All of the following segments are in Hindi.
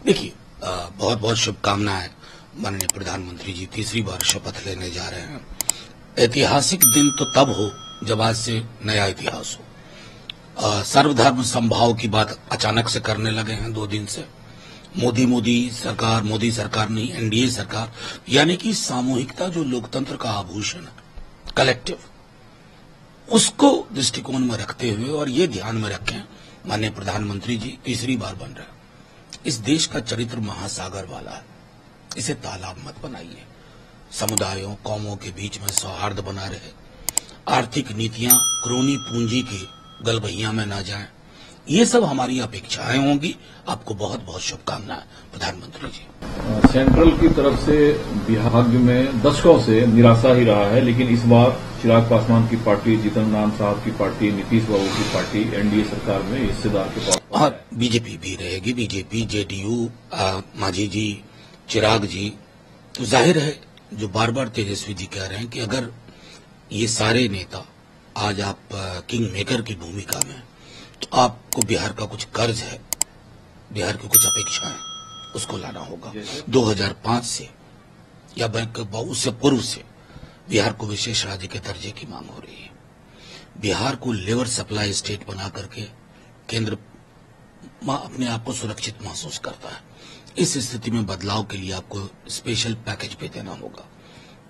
देखिए, बहुत बहुत शुभकामनाएं। माननीय प्रधानमंत्री जी तीसरी बार शपथ लेने जा रहे हैं। ऐतिहासिक दिन तो तब हो जब आज से नया इतिहास हो। सर्वधर्म समभाव की बात अचानक से करने लगे हैं 2 दिन से। मोदी सरकार नहीं, एनडीए सरकार, यानी कि सामूहिकता जो लोकतंत्र का आभूषण है, कलेक्टिव, उसको दृष्टिकोण में रखते हुए और ये ध्यान में रखें, माननीय प्रधानमंत्री जी तीसरी बार बन रहे हैं। इस देश का चरित्र महासागर वाला है, इसे तालाब मत बनाइए। समुदायों कौमों के बीच में सौहार्द बना रहे, आर्थिक नीतियां क्रोनी पूंजी की गलबहिया में ना जाएं, ये सब हमारी अपेक्षाएं होंगी। आपको बहुत बहुत शुभकामनाएं प्रधानमंत्री जी। सेंट्रल की तरफ से बिहार में दशकों से निराशा ही रहा है, लेकिन इस बार चिराग पासवान की पार्टी, जीतन राम साहब की पार्टी, नीतीश बाबू की पार्टी एनडीए सरकार में हिस्सेदार के पास और बीजेपी भी रहेगी, बीजेपी, जेडीयू, मांझी जी, चिराग जी। तो जाहिर है जो बार बार तेजस्वी जी कह रहे हैं कि अगर ये सारे नेता आज आप किंग मेकर की भूमिका में, तो आपको बिहार का कुछ कर्ज है, बिहार की कुछ अपेक्षाएं, उसको लाना होगा। 2005 से या उससे पूर्व से बिहार को विशेष राज्य के दर्जे की मांग हो रही है। बिहार को लेवर सप्लाई स्टेट बना करके केंद्र अपने आप को सुरक्षित महसूस करता है। इस स्थिति में बदलाव के लिए आपको स्पेशल पैकेज पे देना होगा।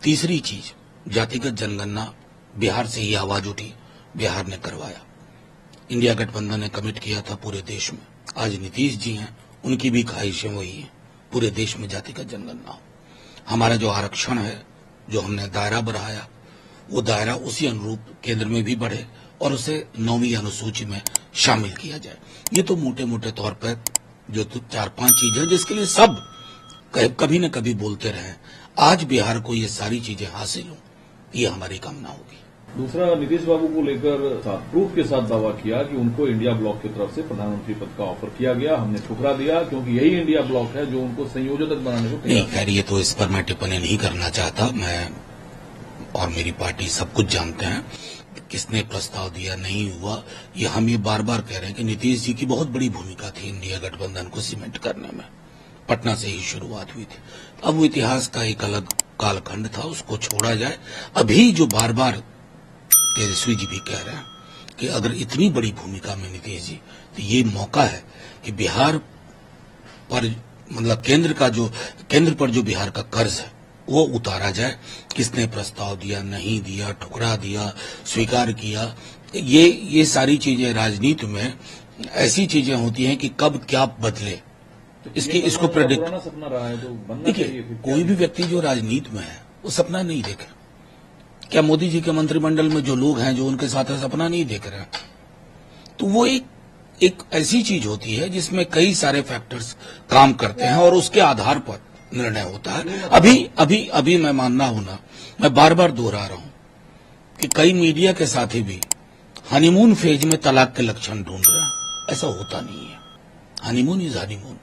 तीसरी चीज, जातिगत जनगणना बिहार से ही आवाज उठी, बिहार ने करवाया। इंडिया गठबंधन ने कमिट किया था पूरे देश में। आज नीतीश जी हैं, उनकी भी ख्वाहिशें वही हैं, पूरे देश में जातिगत जनगणना हो। हमारा जो आरक्षण है, जो हमने दायरा बढ़ाया, वो दायरा उसी अनुरूप केंद्र में भी बढ़े और उसे 9वीं अनुसूची में शामिल किया जाए। ये तो मोटे मोटे तौर पर जो 4-5 चीजें जिसके लिए सब कभी न कभी बोलते रहे। आज बिहार को ये सारी चीजें हासिल हो, ये हमारी कामना होगी। दूसरा, नीतीश बाबू को लेकर प्रूफ के साथ दावा किया कि उनको इंडिया ब्लॉक की तरफ से प्रधानमंत्री पद का ऑफर किया गया, हमने ठुकरा दिया क्योंकि यही इंडिया ब्लॉक है जो उनको संयोजक बनाने को नहीं। खैर, ये तो इस पर मैं टिप्पणी नहीं करना चाहता। मैं और मेरी पार्टी सब कुछ जानते हैं, किसने प्रस्ताव दिया, नहीं हुआ। ये हम ये बार बार कह रहे हैं कि नीतीश जी की बहुत बड़ी भूमिका थी इंडिया गठबंधन को सीमेंट करने में। पटना से ही शुरुआत हुई थी। अब वो इतिहास का एक अलग कालखंड था, उसको छोड़ा जाए। अभी जो बार बार तेजस्वी जी भी कह रहे हैं कि अगर इतनी बड़ी भूमिका में नीतीश जी, तो ये मौका है कि बिहार पर, मतलब केंद्र पर जो बिहार का कर्ज है वो उतारा जाए। किसने प्रस्ताव दिया, नहीं दिया, ठुकरा दिया, स्वीकार किया, ये सारी चीजें राजनीति में ऐसी चीजें होती हैं कि कब क्या बदले, इसको प्रेडिक्ट। सपना रहा है तो देखिए, कोई भी व्यक्ति जो राजनीति में है वो सपना नहीं देखे। क्या मोदी जी के मंत्रिमंडल में जो लोग हैं जो उनके साथ सपना नहीं देख रहे हैं? तो वो एक ऐसी चीज होती है जिसमें कई सारे फैक्टर्स काम करते हैं और उसके आधार पर निर्णय होता है। अभी मैं मानना हूं ना, मैं बार बार दोहरा रहा हूं कि कई मीडिया के साथी भी हनीमून फेज में तलाक के लक्षण ढूंढ रहे हैं। ऐसा होता नहीं है। Honeymoon is honeymoon.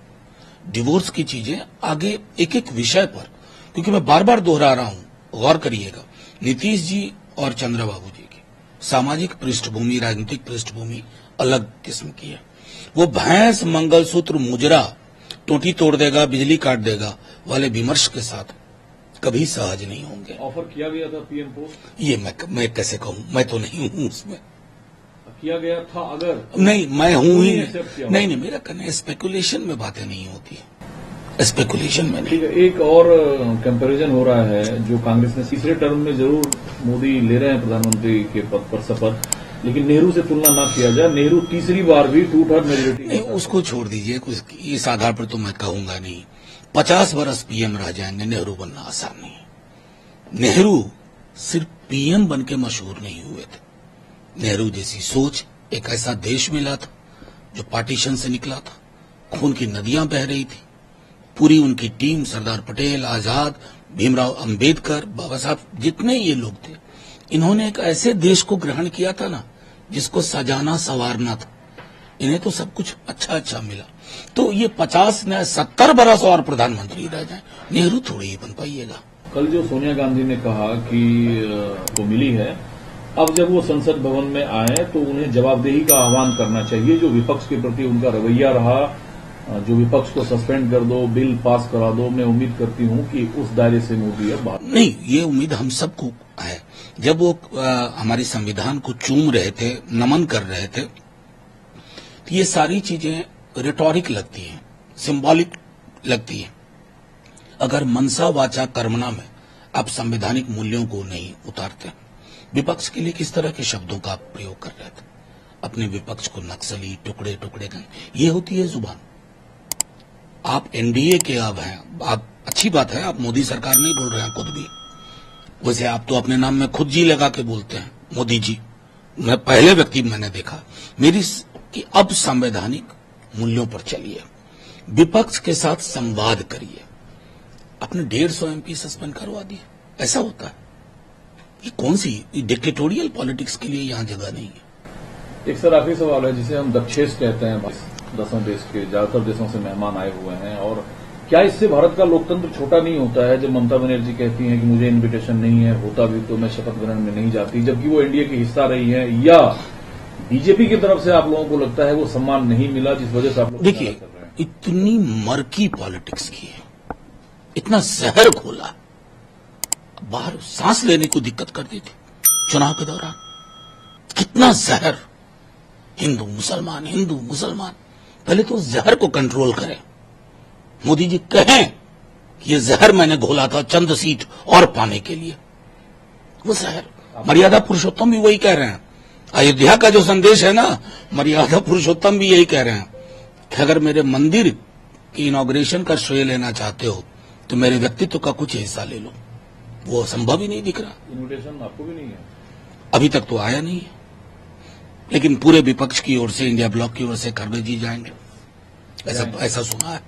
डिवोर्स की चीजें आगे एक एक विषय पर, क्योंकि मैं बार बार दोहरा रहा हूं, गौर करिएगा, नीतीश जी और चंद्रबाबू जी की सामाजिक पृष्ठभूमि, राजनीतिक पृष्ठभूमि अलग किस्म की है। वो भैंस, मंगलसूत्र, मुजरा, टोटी तोड़ देगा, बिजली काट देगा वाले विमर्श के साथ कभी सहज नहीं होंगे। ऑफर किया गया था पीएम पोस्ट, ये मैं कैसे कहूं, मैं तो नहीं हूं उसमें। किया गया था अगर नहीं, मैं हूं ही नहीं। मेरा कहना स्पेकुलेशन में बातें नहीं होती है, स्पेकुलेशन में नहीं। ठीक है, एक और कंपैरिजन हो रहा है जो कांग्रेस ने तीसरे टर्म में जरूर मोदी ले रहे हैं प्रधानमंत्री के पद पर शपथ, लेकिन नेहरू से तुलना ना किया जाए। नेहरू तीसरी बार भी 2/3 मेजोरिटी। नहीं, उसको छोड़ दीजिए, कुछ इस आधार पर तो मैं कहूंगा नहीं। 50 वर्ष पीएम रह जाएंगे, नेहरू बनना आसान नहीं है। नेहरू सिर्फ पीएम बन के मशहूर नहीं हुए थे। नेहरू जैसी सोच एक ऐसा देश मिला था जो पार्टीशन से निकला था, खून की नदियां बह रही थी। पूरी उनकी टीम, सरदार पटेल, आजाद, भीमराव अंबेडकर, बाबा साहब, जितने ये लोग थे, इन्होंने एक ऐसे देश को ग्रहण किया था ना जिसको सजाना संवारना था। इन्हें तो सब कुछ अच्छा मिला। तो ये 50 न 70 बरस और प्रधानमंत्री रह जाए, नेहरू थोड़ी ही बन पाइएगा। कल जो सोनिया गांधी ने कहा कि वो मिली है, अब जब वो संसद भवन में आए तो उन्हें जवाबदेही का आह्वान करना चाहिए। जो विपक्ष के प्रति उनका रवैया रहा, जो विपक्ष को सस्पेंड कर दो, बिल पास करा दो, मैं उम्मीद करती हूं कि उस दायरे से मोदी अब बाहर। नहीं, ये उम्मीद हम सबको है। जब वो हमारे संविधान को चूम रहे थे, नमन कर रहे थे, तो ये सारी चीजें रिटोरिक लगती हैं, सिंबॉलिक लगती हैं। अगर मनसा वाचा कर्मणा में आप संवैधानिक मूल्यों को नहीं उतारते, विपक्ष के लिए किस तरह के शब्दों का आप प्रयोग कर रहे थे? अपने विपक्ष को नक्सली, टुकड़े टुकड़े कर, ये होती है जुबान। आप एनडीए के अब हैं, आप अच्छी बात है, आप मोदी सरकार नहीं बोल रहे हैं खुद भी। वैसे आप तो अपने नाम में खुद जी लगा के बोलते हैं, मोदी जी। मैं पहले व्यक्ति मैंने देखा मेरी कि अब संवैधानिक मूल्यों पर चलिए, विपक्ष के साथ संवाद करिए। अपने 150 एमपी सस्पेंड करवा दिए, ऐसा होता है? ये कौन सी डिक्टेटोरियल पॉलिटिक्स के लिए यहां जगह नहीं है। एक सर आखिरी सवाल है, जिसे हम दक्षेश कहते हैं, 10 देश के ज्यादातर देशों से मेहमान आए हुए हैं, और क्या इससे भारत का लोकतंत्र छोटा नहीं होता है? जब ममता बनर्जी कहती हैं कि मुझे इन्विटेशन नहीं है, होता भी तो मैं शपथ ग्रहण में नहीं जाती, जबकि वो एनडीए की हिस्सा रही है, या बीजेपी की तरफ से आप लोगों को लगता है वो सम्मान नहीं मिला जिस वजह से आप लोग देखिए, इतनी मर्की पॉलिटिक्स की है, इतना जहर घोला, बाहर सांस लेने को दिक्कत कर दी थी चुनाव के दौरान। कितना जहर, हिंदू मुसलमान। पहले तो जहर को कंट्रोल करें। मोदी जी कहें कि ये जहर मैंने घोला था चंद सीट और पाने के लिए, वो जहर। मर्यादा पुरुषोत्तम भी वही कह रहे हैं। अयोध्या का जो संदेश है ना, मर्यादा पुरुषोत्तम भी यही कह रहे हैं कि अगर मेरे मंदिर की इनॉग्रेशन का श्रेय लेना चाहते हो तो मेरे व्यक्तित्व का कुछ हिस्सा ले लो। वो संभव ही नहीं दिख रहा। इन्विटेशन आपको भी नहीं है? अभी तक तो आया नहीं है, लेकिन पूरे विपक्ष की ओर से, इंडिया ब्लॉक की ओर से खड़गे जी जाएंगे, ऐसा सुना है।